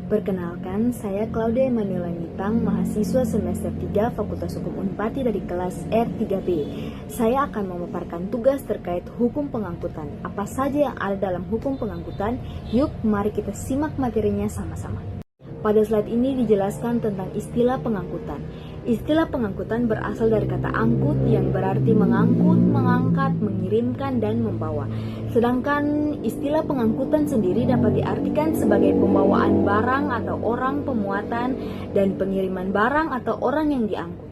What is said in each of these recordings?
Perkenalkan, saya Claudia Emanuela Nitang, mahasiswa semester 3 Fakultas Hukum Unpati dari kelas R3B. Saya akan memaparkan tugas terkait hukum pengangkutan. Apa saja yang ada dalam hukum pengangkutan? Yuk, mari kita simak materinya sama-sama. Pada slide ini dijelaskan tentang istilah pengangkutan. Istilah pengangkutan berasal dari kata angkut yang berarti mengangkut, mengangkat, mengirimkan, dan membawa. Sedangkan istilah pengangkutan sendiri dapat diartikan sebagai pembawaan barang atau orang, pemuatan, dan pengiriman barang atau orang yang diangkut.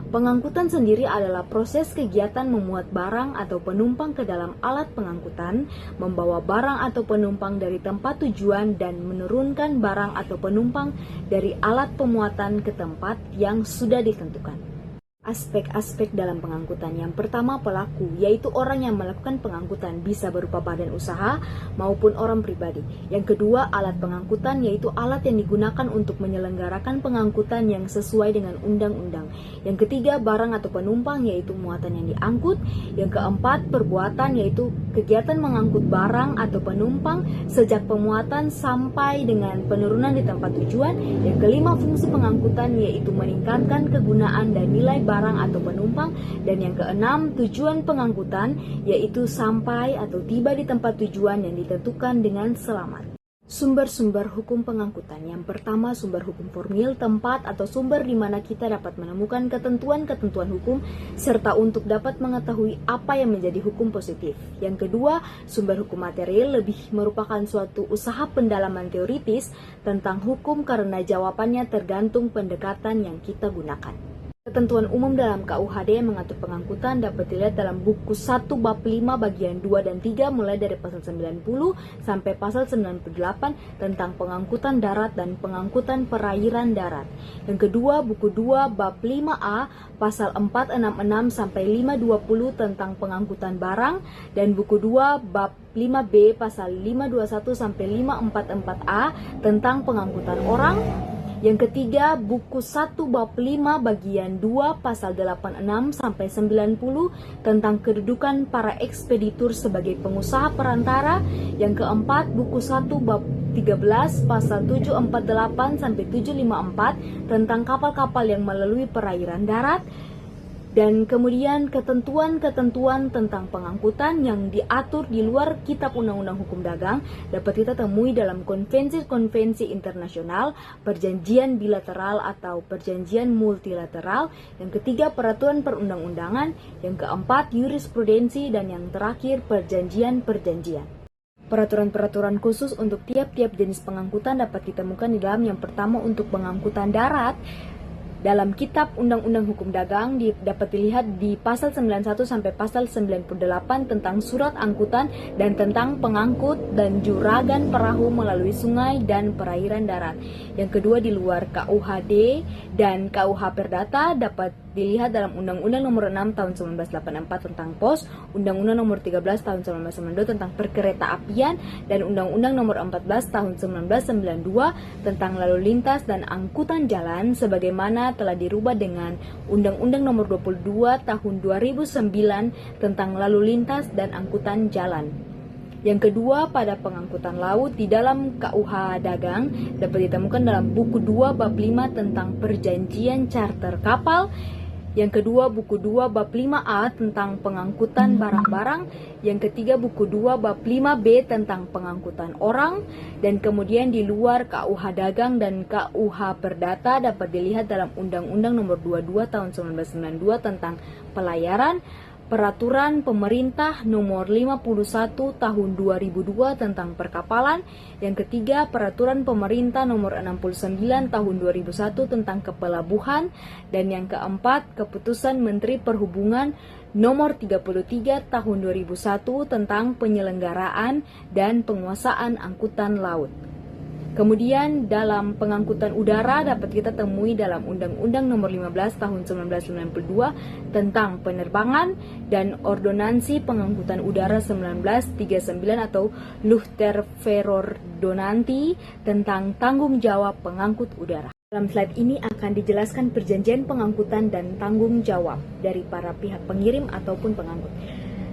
Pengangkutan sendiri adalah proses kegiatan memuat barang atau penumpang ke dalam alat pengangkutan, membawa barang atau penumpang dari tempat tujuan, dan menurunkan barang atau penumpang dari alat pemuatan ke tempat yang sudah ditentukan. Aspek-aspek dalam pengangkutan. Yang pertama, pelaku, yaitu orang yang melakukan pengangkutan, bisa berupa badan usaha maupun orang pribadi. Yang kedua, alat pengangkutan, yaitu alat yang digunakan untuk menyelenggarakan pengangkutan yang sesuai dengan undang-undang. Yang ketiga, barang atau penumpang, yaitu muatan yang diangkut. Yang keempat, perbuatan, yaitu kegiatan mengangkut barang atau penumpang sejak pemuatan sampai dengan penurunan di tempat tujuan. Yang kelima, fungsi pengangkutan, yaitu meningkatkan kegunaan dan nilai barang atau penumpang. Dan yang keenam, tujuan pengangkutan, yaitu sampai atau tiba di tempat tujuan yang ditentukan dengan selamat. Sumber-sumber hukum pengangkutan. Yang pertama, sumber hukum formil, tempat atau sumber di mana kita dapat menemukan ketentuan-ketentuan hukum serta untuk dapat mengetahui apa yang menjadi hukum positif. Yang kedua, sumber hukum material, lebih merupakan suatu usaha pendalaman teoritis tentang hukum karena jawabannya tergantung pendekatan yang kita gunakan. Ketentuan umum dalam KUHD yang mengatur pengangkutan dapat dilihat dalam buku 1 bab 5 bagian 2 dan 3 mulai dari pasal 90 sampai pasal 98 tentang pengangkutan darat dan pengangkutan perairan darat. Yang kedua, buku 2 bab 5A pasal 466 sampai 520 tentang pengangkutan barang, dan buku 2 bab 5B pasal 521 sampai 544A tentang pengangkutan orang. Yang ketiga, buku 1 bab 5 bagian 2 pasal 86 sampai 90 tentang kedudukan para ekspeditur sebagai pengusaha perantara. Yang keempat, buku 1 bab 13 pasal 748 sampai 754 tentang kapal-kapal yang melalui perairan darat. Dan kemudian ketentuan-ketentuan tentang pengangkutan yang diatur di luar Kitab Undang-Undang Hukum Dagang dapat kita temui dalam konvensi-konvensi internasional, perjanjian bilateral atau perjanjian multilateral. Yang ketiga, peraturan perundang-undangan. Yang keempat, jurisprudensi. Dan yang terakhir, perjanjian-perjanjian. Peraturan-peraturan khusus untuk tiap-tiap jenis pengangkutan dapat ditemukan di dalam yang pertama untuk pengangkutan darat. Dalam Kitab Undang-Undang Hukum Dagang dapat dilihat di pasal 91 sampai pasal 98 tentang surat angkutan dan tentang pengangkut dan juragan perahu melalui sungai dan perairan darat. Yang kedua, di luar KUHD dan KUH Perdata dapat dilihat dalam Undang-Undang Nomor 6 Tahun 1984 tentang Pos, Undang-Undang Nomor 13 Tahun 1992 tentang Perkeretaapian, dan Undang-Undang Nomor 14 Tahun 1992 tentang Lalu Lintas dan Angkutan Jalan, sebagaimana telah dirubah dengan Undang-Undang Nomor 22 Tahun 2009 tentang Lalu Lintas dan Angkutan Jalan. Yang kedua, pada pengangkutan laut di dalam KUH Dagang dapat ditemukan dalam buku 2 bab 5 tentang perjanjian charter kapal. Yang kedua, buku 2 bab 5A tentang pengangkutan barang-barang. Yang ketiga, buku 2 bab 5B tentang pengangkutan orang. Dan kemudian di luar KUH Dagang dan KUH Perdata dapat dilihat dalam Undang-Undang Nomor 22 Tahun 1992 tentang pelayaran, Peraturan Pemerintah Nomor 51 Tahun 2002 tentang perkapalan. Yang ketiga, Peraturan Pemerintah Nomor 69 Tahun 2001 tentang kepelabuhan. Dan yang keempat, Keputusan Menteri Perhubungan Nomor 33 Tahun 2001 tentang penyelenggaraan dan penguasaan angkutan laut. Kemudian dalam pengangkutan udara dapat kita temui dalam Undang-Undang Nomor 15 Tahun 1992 tentang penerbangan dan Ordonansi Pengangkutan Udara 1939 atau Luftverordonantie tentang tanggung jawab pengangkut udara. Dalam slide ini akan dijelaskan perjanjian pengangkutan dan tanggung jawab dari para pihak pengirim ataupun pengangkut.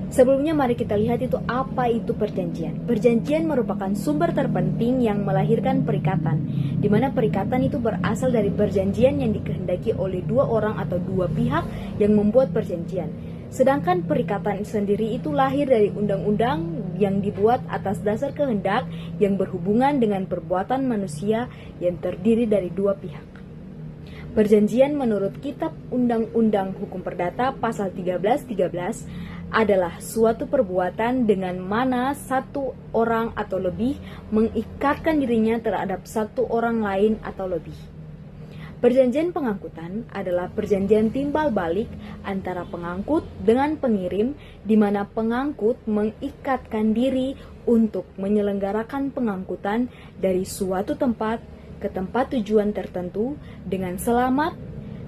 Sebelumnya mari kita lihat itu apa itu perjanjian. Perjanjian merupakan sumber terpenting yang melahirkan perikatan, di mana perikatan itu berasal dari perjanjian yang dikehendaki oleh dua orang atau dua pihak yang membuat perjanjian. Sedangkan perikatan sendiri itu lahir dari undang-undang yang dibuat atas dasar kehendak yang berhubungan dengan perbuatan manusia yang terdiri dari dua pihak. Perjanjian menurut Kitab Undang-Undang Hukum Perdata pasal 13:13 adalah suatu perbuatan dengan mana satu orang atau lebih mengikatkan dirinya terhadap satu orang lain atau lebih. Perjanjian pengangkutan adalah perjanjian timbal balik antara pengangkut dengan pengirim, di mana pengangkut mengikatkan diri untuk menyelenggarakan pengangkutan dari suatu tempat ke tempat tujuan tertentu dengan selamat,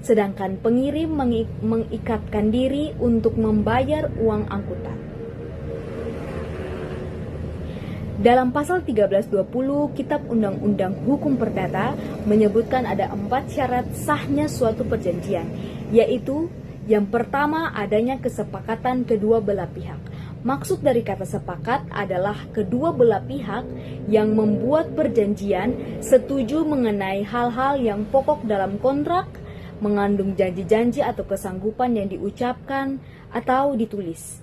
sedangkan pengirim mengikatkan diri untuk membayar uang angkutan. Dalam pasal 1320 Kitab Undang-Undang Hukum Perdata menyebutkan ada 4 syarat sahnya suatu perjanjian, yaitu yang pertama adanya kesepakatan kedua belah pihak. Maksud dari kata sepakat adalah kedua belah pihak yang membuat perjanjian setuju mengenai hal-hal yang pokok dalam kontrak, mengandung janji-janji atau kesanggupan yang diucapkan atau ditulis.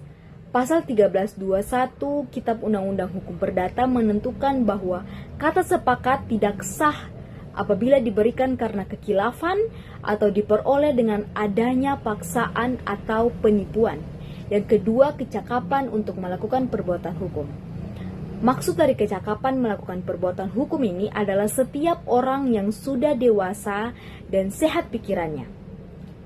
Pasal 1321 Kitab Undang-Undang Hukum Perdata menentukan bahwa kata sepakat tidak sah apabila diberikan karena kekilafan atau diperoleh dengan adanya paksaan atau penipuan. Yang kedua, kecakapan untuk melakukan perbuatan hukum. Maksud dari kecakapan melakukan perbuatan hukum ini adalah setiap orang yang sudah dewasa dan sehat pikirannya.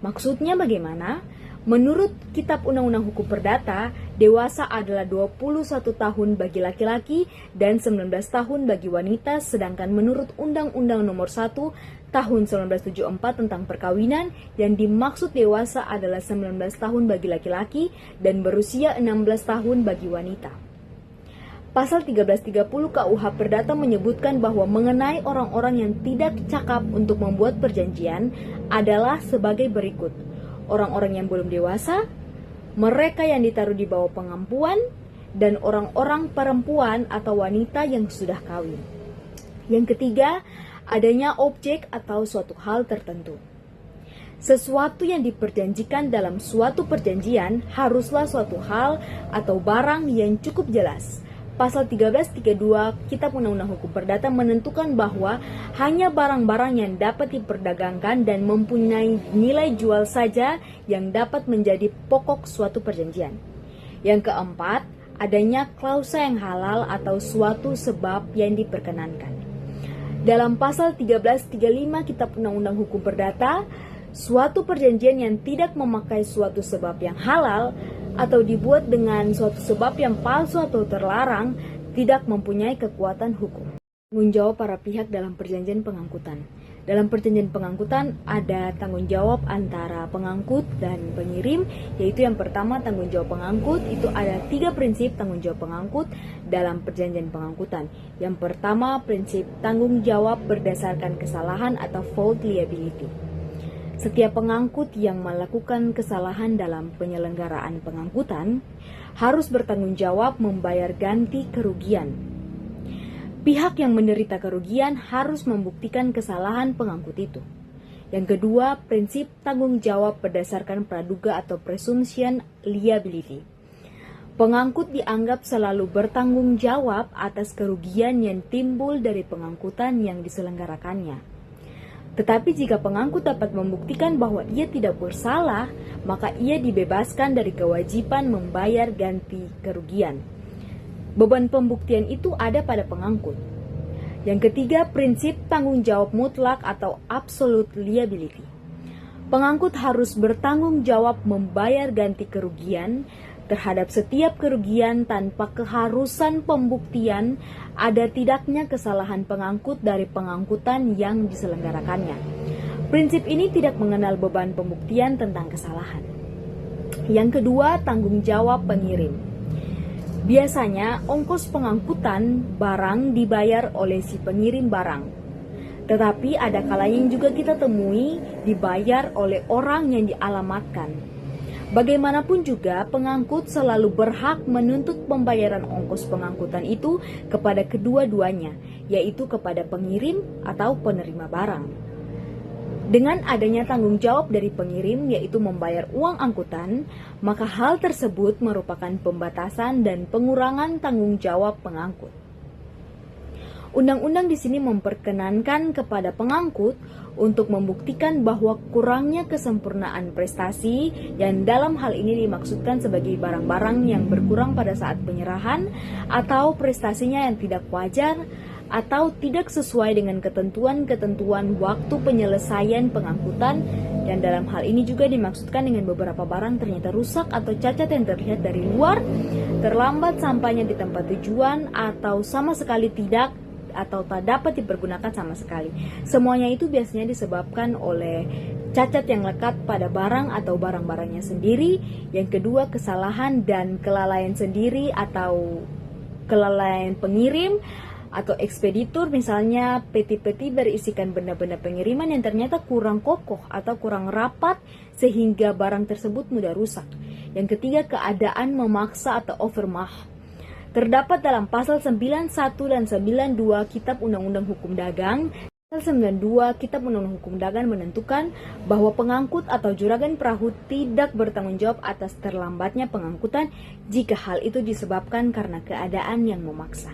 Maksudnya bagaimana? Menurut Kitab Undang-Undang Hukum Perdata, dewasa adalah 21 tahun bagi laki-laki dan 19 tahun bagi wanita, sedangkan menurut Undang-Undang Nomor 1 Tahun 1974 tentang perkawinan, yang dimaksud dewasa adalah 19 tahun bagi laki-laki dan berusia 16 tahun bagi wanita. Pasal 1330 KUH Perdata menyebutkan bahwa mengenai orang-orang yang tidak cakap untuk membuat perjanjian adalah sebagai berikut. Orang-orang yang belum dewasa, mereka yang ditaruh di bawah pengampuan, dan orang-orang perempuan atau wanita yang sudah kawin. Yang ketiga, adanya objek atau suatu hal tertentu. Sesuatu yang diperjanjikan dalam suatu perjanjian haruslah suatu hal atau barang yang cukup jelas. Pasal 1332 Kitab Undang-Undang Hukum Perdata menentukan bahwa hanya barang-barang yang dapat diperdagangkan dan mempunyai nilai jual saja yang dapat menjadi pokok suatu perjanjian. Yang keempat, adanya klausa yang halal atau suatu sebab yang diperkenankan. Dalam pasal 1335 Kitab Undang-Undang Hukum Perdata, suatu perjanjian yang tidak memakai suatu sebab yang halal atau dibuat dengan suatu sebab yang palsu atau terlarang tidak mempunyai kekuatan hukum. Tanggung jawab para pihak dalam perjanjian pengangkutan. Dalam perjanjian pengangkutan ada tanggung jawab antara pengangkut dan pengirim, yaitu yang pertama tanggung jawab pengangkut. Itu ada 3 prinsip tanggung jawab pengangkut dalam perjanjian pengangkutan. Yang pertama, prinsip tanggung jawab berdasarkan kesalahan atau fault liability. Setiap pengangkut yang melakukan kesalahan dalam penyelenggaraan pengangkutan harus bertanggung jawab membayar ganti kerugian. Pihak yang menderita kerugian harus membuktikan kesalahan pengangkut itu. Yang kedua, prinsip tanggung jawab berdasarkan praduga atau presumption liability. Pengangkut dianggap selalu bertanggung jawab atas kerugian yang timbul dari pengangkutan yang diselenggarakannya. Tetapi jika pengangkut dapat membuktikan bahwa ia tidak bersalah, maka ia dibebaskan dari kewajiban membayar ganti kerugian. Beban pembuktian itu ada pada pengangkut. Yang ketiga, prinsip tanggung jawab mutlak atau absolute liability. Pengangkut harus bertanggung jawab membayar ganti kerugian terhadap setiap kerugian tanpa keharusan pembuktian ada tidaknya kesalahan pengangkut dari pengangkutan yang diselenggarakannya. Prinsip ini tidak mengenal beban pembuktian tentang kesalahan. Yang kedua, tanggung jawab pengirim. Biasanya, ongkos pengangkutan barang dibayar oleh si pengirim barang. Tetapi ada kalanya juga kita temui dibayar oleh orang yang dialamatkan. Bagaimanapun juga, pengangkut selalu berhak menuntut pembayaran ongkos pengangkutan itu kepada kedua-duanya, yaitu kepada pengirim atau penerima barang. Dengan adanya tanggung jawab dari pengirim, yaitu membayar uang angkutan, maka hal tersebut merupakan pembatasan dan pengurangan tanggung jawab pengangkut. Undang-undang di sini memperkenankan kepada pengangkut untuk membuktikan bahwa kurangnya kesempurnaan prestasi, yang dalam hal ini dimaksudkan sebagai barang-barang yang berkurang pada saat penyerahan, atau prestasinya yang tidak wajar, atau tidak sesuai dengan ketentuan-ketentuan waktu penyelesaian pengangkutan, dan dalam hal ini juga dimaksudkan dengan beberapa barang ternyata rusak atau cacat yang terlihat dari luar, terlambat sampainya di tempat tujuan, atau sama sekali tidak atau tak dapat dipergunakan sama sekali. Semuanya itu biasanya disebabkan oleh cacat yang lekat pada barang atau barang-barangnya sendiri. Yang kedua, kesalahan dan kelalaian sendiri atau kelalaian pengirim atau ekspeditur, misalnya peti-peti berisikan benda-benda pengiriman yang ternyata kurang kokoh atau kurang rapat sehingga barang tersebut mudah rusak. Yang ketiga, keadaan memaksa atau overmah. Terdapat dalam pasal 91 dan 92 Kitab Undang-Undang Hukum Dagang. Pasal 92 Kitab Undang-Undang Hukum Dagang menentukan bahwa pengangkut atau juragan perahu tidak bertanggung jawab atas terlambatnya pengangkutan jika hal itu disebabkan karena keadaan yang memaksa.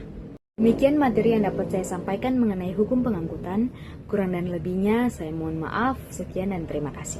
Demikian materi yang dapat saya sampaikan mengenai hukum pengangkutan. Kurang dan lebihnya saya mohon maaf. Sekian dan terima kasih.